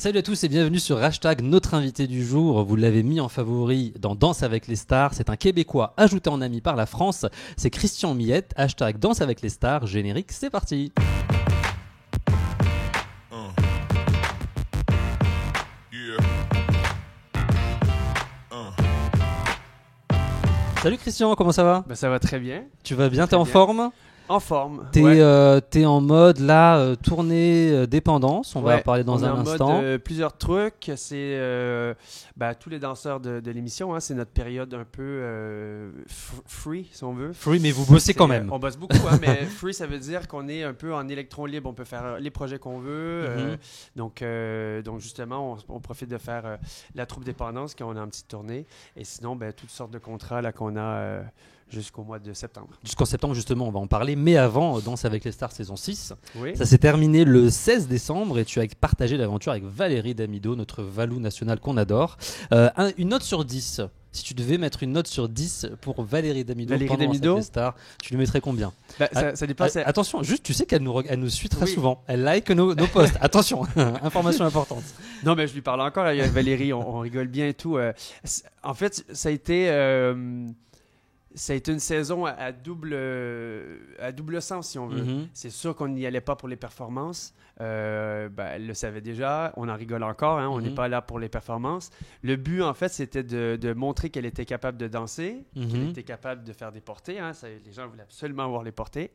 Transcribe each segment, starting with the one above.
Salut à tous et bienvenue sur Hashtag, notre invité du jour. Vous l'avez mis en favori dans Danse avec les stars. C'est un Québécois ajouté en ami par la France. C'est Christian Millette. Hashtag Danse avec les stars. Générique, c'est parti. Salut Christian, comment ça va? Ça va très bien. Tu vas bien? Très T'es en bien. forme? En forme. T'es en mode là, tournée dépendance. On va en parler dans un instant. Mode, plusieurs trucs. C'est tous les danseurs de l'émission. Hein, c'est notre période un peu free, si on veut. Free, mais vous bossez quand même. On bosse beaucoup, hein, mais free, ça veut dire qu'on est un peu en électron libre. On peut faire les projets qu'on veut. Donc justement, on profite de faire la troupe dépendance quand on est en petite tournée. Et sinon, toutes sortes de contrats là, qu'on a jusqu'au mois de septembre. Jusqu'en septembre, justement, on va en parler. Mais avant, Danse avec les stars saison 6. Oui. Ça s'est terminé le 16 décembre et tu as partagé l'aventure avec Valérie Damido, notre Valou national qu'on adore. Une note sur 10. Si tu devais mettre une note sur 10 pour Valérie Damido pendant Danse avec les stars, tu lui mettrais combien? Ça dépend. Attention, juste, tu sais qu'elle nous suit très souvent. Elle like nos posts. Attention, information importante. Non, mais je lui parle encore avec Valérie. On rigole bien et tout. En fait, ça a été une saison à double sens, si on veut. C'est sûr qu'on n'y allait pas pour les performances. Elle le savait déjà. On en rigole encore. Hein, on n'est pas là pour les performances. Le but, en fait, c'était de montrer qu'elle était capable de danser, qu'elle était capable de faire des portées. Hein, les gens voulaient absolument voir les portées.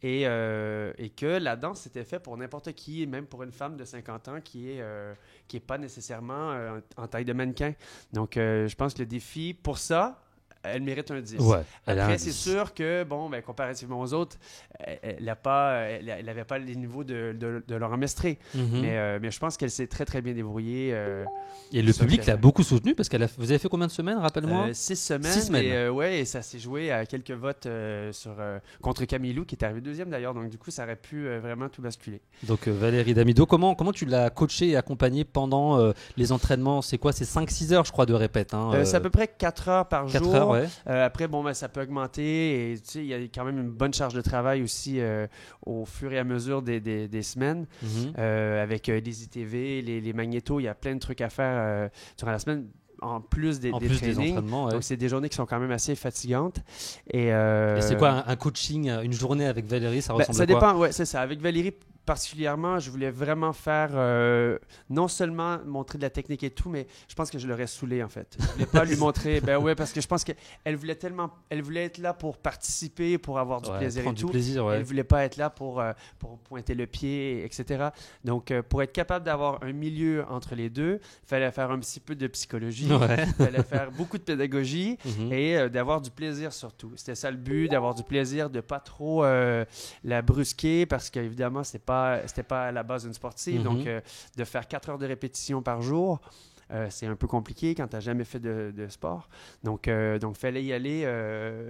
Et que la danse, c'était fait pour n'importe qui, même pour une femme de 50 ans qui est pas nécessairement en taille de mannequin. Donc, je pense que le défi, pour ça, elle mérite un 10. Ouais, après, c'est sûr que, comparativement aux autres, elle n'avait pas les niveaux de Laurent Mestré. Mais je pense qu'elle s'est très, très bien débrouillée. Et le public l'a beaucoup soutenu parce vous avez fait combien de semaines, rappelle-moi? 6 semaines. 6 semaines. Et ça s'est joué à quelques votes contre Camille Lou, qui est arrivé deuxième d'ailleurs. Donc, du coup, ça aurait pu vraiment tout basculer. Donc, Valérie Damido, comment tu l'as coachée et accompagnée pendant les entraînements? C'est quoi? C'est 5-6 heures, je crois, de répète. C'est à peu près 4 heures par 4 jour. Heures, ouais. Après, ça peut augmenter. Et il y a quand même une bonne charge de travail aussi au fur et à mesure des semaines. Avec les ITV, les magnétos, il y a plein de trucs à faire durant la semaine. En plus des trainings. Entraînements, ouais. Donc, c'est des journées qui sont quand même assez fatigantes. Et c'est quoi un coaching, une journée avec Valérie, ça ressemble ça à quoi? dépend, ouais, c'est ça. Avec Valérie, particulièrement, je voulais vraiment faire, non seulement montrer de la technique et tout, mais je pense que je l'aurais saoulée, en fait. Je voulais pas lui montrer, parce que je pense qu'elle voulait être là pour participer, pour avoir du plaisir et tout. Elle voulait pas être là pour pointer le pied, etc. Donc, pour être capable d'avoir un milieu entre les deux, il fallait faire un petit peu de psychologie, il fallait faire beaucoup de pédagogie et d'avoir du plaisir surtout. C'était ça le but, d'avoir du plaisir, de pas trop la brusquer, parce qu'évidemment, c'était pas à la base une sportive. Donc, de faire 4 heures de répétition par jour, c'est un peu compliqué quand tu n'as jamais fait de sport. Donc, il fallait y aller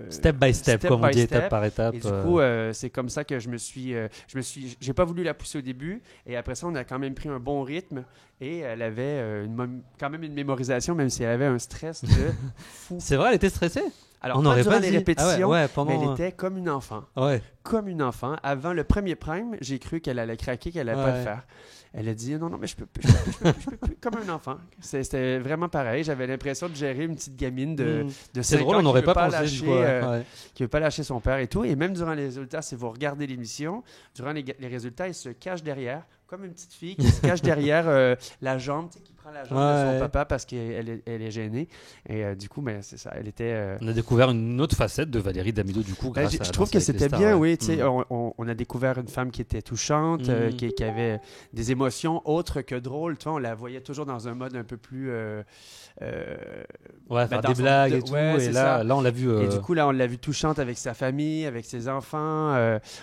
step by step, comme on dit, étape par étape. Et du coup, c'est comme ça que j'ai pas voulu la pousser au début. Et après ça, on a quand même pris un bon rythme. Et elle avait quand même une mémorisation, même si elle avait un stress de fou. C'est vrai, elle était stressée? Alors, on n'aurait pas les dit. répétitions, mais elle était comme une enfant. Ouais. Comme une enfant. Avant le premier prime, j'ai cru qu'elle allait craquer, qu'elle allait pas le faire. Elle a dit non, mais je peux plus, comme un enfant. C'était vraiment pareil. J'avais l'impression de gérer une petite gamine de 5 ans. C'est drôle, on n'aurait pas pensé qui ne veut pas lâcher son père et tout. Et même durant les résultats, si vous regardez l'émission, durant les résultats, elle se cache derrière, comme une petite fille qui se cache derrière la jambe, qui prend la jambe de son papa parce qu'elle est gênée. Et du coup, c'est ça. Elle était. On a découvert une autre facette de Valérie Damido, du coup, grâce à je trouve que c'était bien, oui. On a découvert une femme qui était touchante, qui avait des émotions autres que drôles. Tu vois, on la voyait toujours dans un mode un peu plus. Faire des blagues et tout. Et là, on l'a vu. Et du coup, là, on l'a vu touchante avec sa famille, avec ses enfants.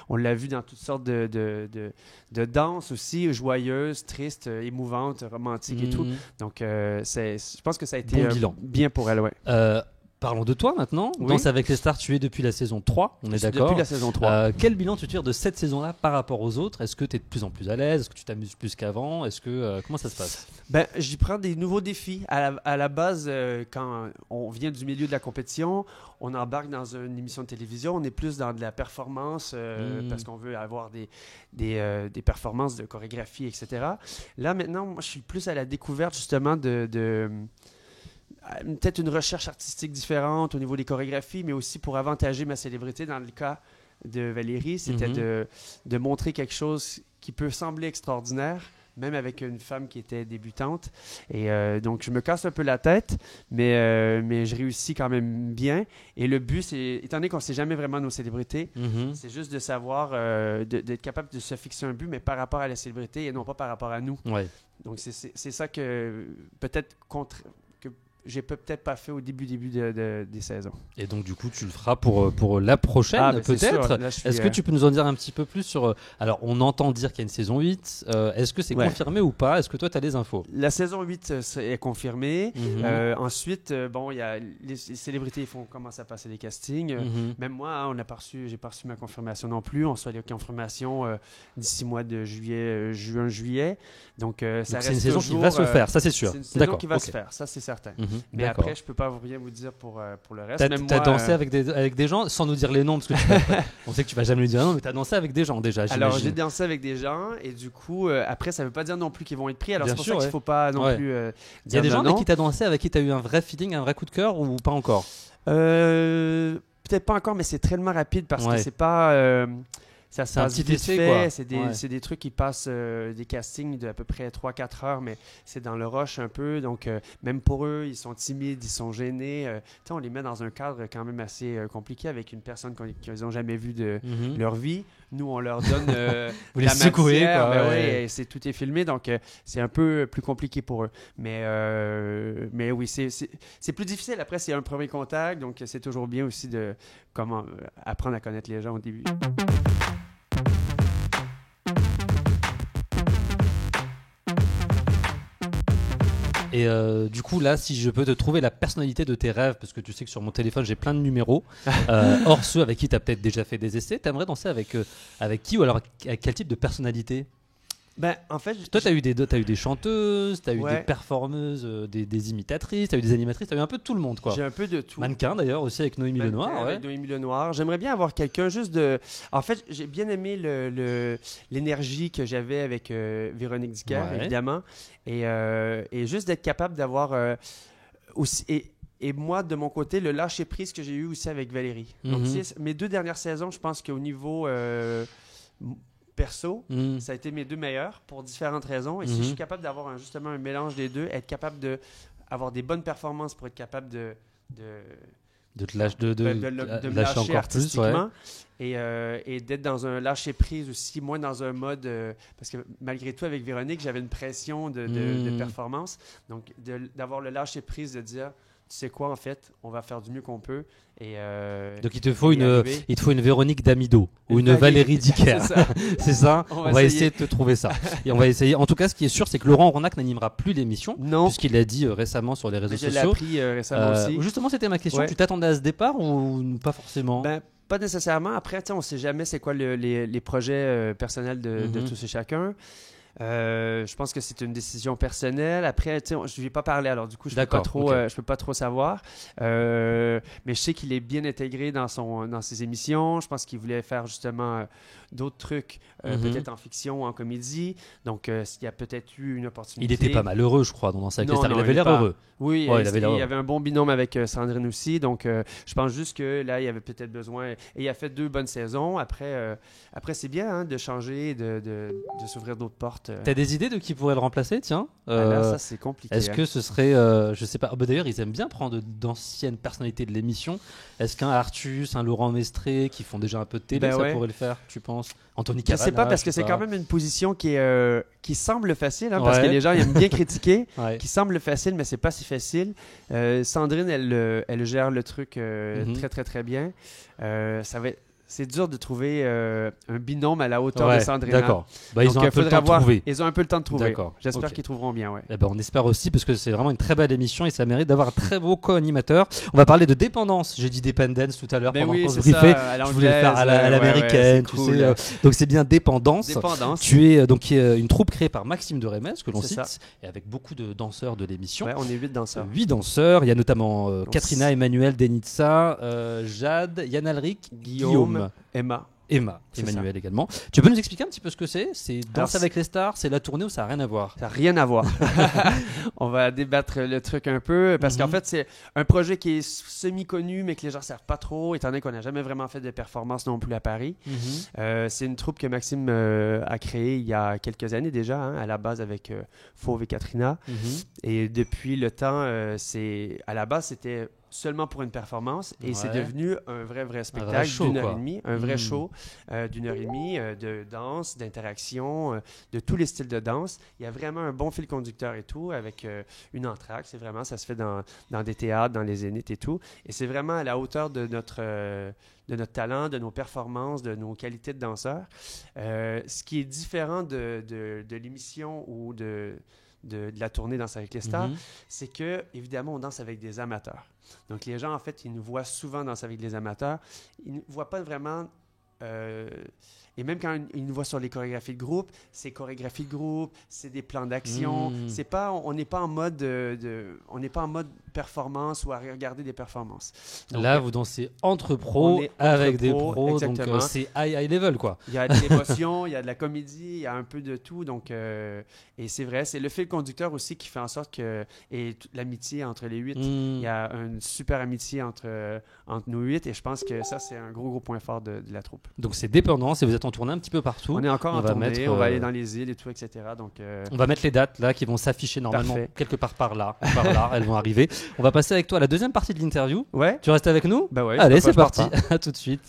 On l'a vu dans toutes sortes de danses aussi, joyeuses, tristes, émouvantes, romantiques et tout. Donc, je pense que ça a été bien pour elle, ouais. Parlons de toi maintenant. Oui. Danse avec les stars, tu es depuis la saison 3, on est d'accord. Depuis la saison 3. Quel bilan tu tires de cette saison-là par rapport aux autres? Est-ce que tu es de plus en plus à l'aise? Est-ce que tu t'amuses plus qu'avant? Comment ça se passe? J'y prends des nouveaux défis. À la base, quand on vient du milieu de la compétition, on embarque dans une émission de télévision, on est plus dans de la performance parce qu'on veut avoir des performances de chorégraphie, etc. Là, maintenant, moi, je suis plus à la découverte justement de peut-être une recherche artistique différente au niveau des chorégraphies, mais aussi pour avantager ma célébrité. Dans le cas de Valérie, c'était de montrer quelque chose qui peut sembler extraordinaire, même avec une femme qui était débutante. Et donc, je me casse un peu la tête, mais je réussis quand même bien. Et le but, c'est, étant donné qu'on ne sait jamais vraiment nos célébrités, c'est juste de savoir, d'être capable de se fixer un but, mais par rapport à la célébrité et non pas par rapport à nous. Ouais. Donc, c'est ça que peut-être que j'ai peut-être pas fait au début des saisons. Et donc, du coup, tu le feras pour la prochaine, peut-être. Est-ce que tu peux nous en dire un petit peu plus sur... Alors, on entend dire qu'il y a une saison 8. Est-ce que c'est confirmé ou pas? Est-ce que toi, tu as des infos? La saison 8 est confirmée. Ensuite, il y a les célébrités commencent à passer les castings. Même moi, j'ai pas reçu ma confirmation non plus. On reçoit les confirmations d'ici mois de juin-juillet. Donc, ça reste c'est une saison qui va se faire, ça c'est sûr. C'est une saison qui va se faire, ça c'est certain. Mais après, je peux pas rien vous dire pour le reste. T'as dansé avec des gens, sans nous dire les noms, parce que on sait que tu vas jamais nous dire non, mais t'as dansé avec des gens déjà. Alors j'ai dansé avec des gens, et du coup, après, ça veut pas dire non plus qu'ils vont être pris. Alors c'est pour ça qu'il faut pas non plus dire il y a des gens avec qui t'as dansé, avec qui t'as eu un vrai feeling, un vrai coup de cœur, ou pas encore? Peut-être pas encore, mais c'est tellement rapide parce que c'est pas... ça se passe vite fait, c'est des trucs qui passent des castings d'à peu près 3-4 heures, mais c'est dans le rush un peu, donc même pour eux, ils sont timides, ils sont gênés. On les met dans un cadre quand même assez compliqué avec une personne qu'ils n'ont jamais vue de leur vie. Nous, on leur donne vous les secouez, quoi. Tout est filmé, donc c'est un peu plus compliqué pour eux. Mais oui, c'est plus difficile. Après, c'est un premier contact, donc c'est toujours bien aussi de comment apprendre à connaître les gens au début. Et du coup, là, si je peux te trouver la personnalité de tes rêves, parce que tu sais que sur mon téléphone, j'ai plein de numéros, hors ceux avec qui tu as peut-être déjà fait des essais, tu aimerais danser avec qui, ou alors avec quel type de personnalité? En fait, toi, tu as eu des chanteuses, tu as eu des performeuses, des imitatrices, tu as eu des animatrices, tu as eu un peu de tout le monde, quoi. J'ai un peu de tout. Mannequin d'ailleurs aussi avec Noémie Lenoir. Avec Noémie Lenoir. J'aimerais bien avoir quelqu'un juste de... En fait, j'ai bien aimé l'énergie que j'avais avec Véronique Dicker, évidemment. Et juste d'être capable d'avoir aussi... Et moi, de mon côté, le lâcher-prise que j'ai eu aussi avec Valérie. Donc, mes 2 dernières saisons, je pense qu'au niveau... perso, ça a été mes 2 meilleurs pour différentes raisons. Et si je suis capable d'avoir justement un mélange des deux, être capable d'avoir des bonnes performances pour être capable de te lâcher lâcher encore artistiquement et d'être dans un lâcher prise aussi, moins dans un mode parce que malgré tout avec Véronique, j'avais une pression de performance. Donc d'avoir le lâcher prise, de dire tu sais quoi, en fait, on va faire du mieux qu'on peut. Donc il te faut une Véronique Damido ou une Valérie Dicker. C'est ça. On va essayer de te trouver ça. Et on va essayer. En tout cas, ce qui est sûr, c'est que Laurent Ronac n'animera plus l'émission, puisqu'il l'a dit récemment sur les réseaux sociaux. Je l'ai appris récemment aussi. Justement, c'était ma question. Tu t'attendais à ce départ ou pas forcément? Pas nécessairement. Après, on ne sait jamais c'est quoi les projets personnels de tous et chacun. Je pense que c'est une décision personnelle. Après, je ne lui ai pas parlé, alors du coup, je ne peux pas trop savoir. Mais je sais qu'il est bien intégré dans ses émissions. Je pense qu'il voulait faire justement d'autres trucs, peut-être en fiction ou en comédie. Donc, il y a peut-être eu une opportunité. Il était pas mal heureux, je crois, dans sa carrière. Il avait l'air heureux. Oui, il y avait un bon binôme avec Sandrine aussi. Donc, je pense juste que là, il y avait peut-être besoin. Et il a fait 2 bonnes saisons. Après c'est bien de changer, de s'ouvrir d'autres portes. T'as des idées de qui pourrait le remplacer, tiens? Là, ça, c'est compliqué. Est-ce que ce serait, je sais pas, d'ailleurs, ils aiment bien prendre d'anciennes personnalités de l'émission. Est-ce qu'un Artus, un Laurent Mestré, qui font déjà un peu de télé, ça pourrait le faire, tu penses? Anthony Cavana? Je sais pas, parce que c'est quand même une position qui semble facile, parce que les gens aiment bien critiquer, qui semble facile, mais c'est pas si facile. Sandrine, elle gère le truc très, très, très bien. Ça va être c'est dur de trouver un binôme à la hauteur de Sandrina. D'accord. Ils ont un peu le temps de trouver. Ils ont un peu le temps de trouver. D'accord. J'espère qu'ils trouveront bien. Ouais. Eh ben, on espère aussi parce que c'est vraiment une très belle émission et ça mérite d'avoir un très beau co-animateur. On va parler de dépendance. J'ai dit dependence tout à l'heure pendant qu'on se briefait. Je voulais le faire à l'américaine, tu sais. Donc c'est bien dépendance. Tu es donc une troupe créée par Maxime de Rémez, que l'on cite, et avec beaucoup de danseurs de l'émission. Ouais, on est 8 danseurs. 8 danseurs. Il y a notamment Katrina, Emmanuel, Denitsa, Jade, Yann Alric, Guillaume, Emma, Emmanuel également. Tu peux nous expliquer un petit peu ce que c'est? C'est Danse avec les stars, c'est la tournée ou ça n'a rien à voir? Ça n'a rien à voir. On va débattre le truc un peu parce qu'en fait, c'est un projet qui est semi-connu mais que les gens ne savent pas trop étant donné qu'on n'a jamais vraiment fait de performance non plus à Paris. C'est une troupe que Maxime a créée il y a quelques années déjà, à la base avec Fauve et Katrina. Et depuis le temps, à la base, c'était seulement pour une performance et c'est devenu un vrai spectacle d'une heure et demie, un vrai show d'une heure et demie de danse, d'interaction, de tous les styles de danse. Il y a vraiment un bon fil conducteur et tout avec une entracte. C'est vraiment, ça se fait dans des théâtres, dans les zéniths et tout. Et c'est vraiment à la hauteur de notre talent, de nos performances, de nos qualités de danseurs. Ce qui est différent de l'émission ou de la tournée Danse avec les stars, c'est que, évidemment, on danse avec des amateurs. Donc, les gens, en fait, ils nous voient souvent danser avec des amateurs. Ils ne voient pas vraiment... et même quand ils nous voient sur les chorégraphies de groupe, c'est chorégraphie de groupe, c'est des plans d'action. C'est pas, on n'est pas en mode on n'est pas en mode performance ou à regarder des performances. Donc, là, vous dansez entre pros avec des pros, exactement. Donc c'est high level quoi. Il y a de l'émotion, il y a de la comédie, il y a un peu de tout. Donc et c'est vrai, c'est le fil conducteur aussi qui fait en sorte que l'amitié entre les 8, il y a une super amitié entre nous 8 et je pense que ça c'est un gros point fort de la troupe. Donc c'est dépendance et vous êtes en tournée un petit peu partout. On est encore en tournée, on va aller dans les îles et tout, etc. Donc, on va mettre les dates là qui vont s'afficher normalement quelque part par là, elles vont arriver. On va passer avec toi à la deuxième partie de l'interview. Ouais. Tu restes avec nous? Bah ouais. Allez, c'est parti. À tout de suite.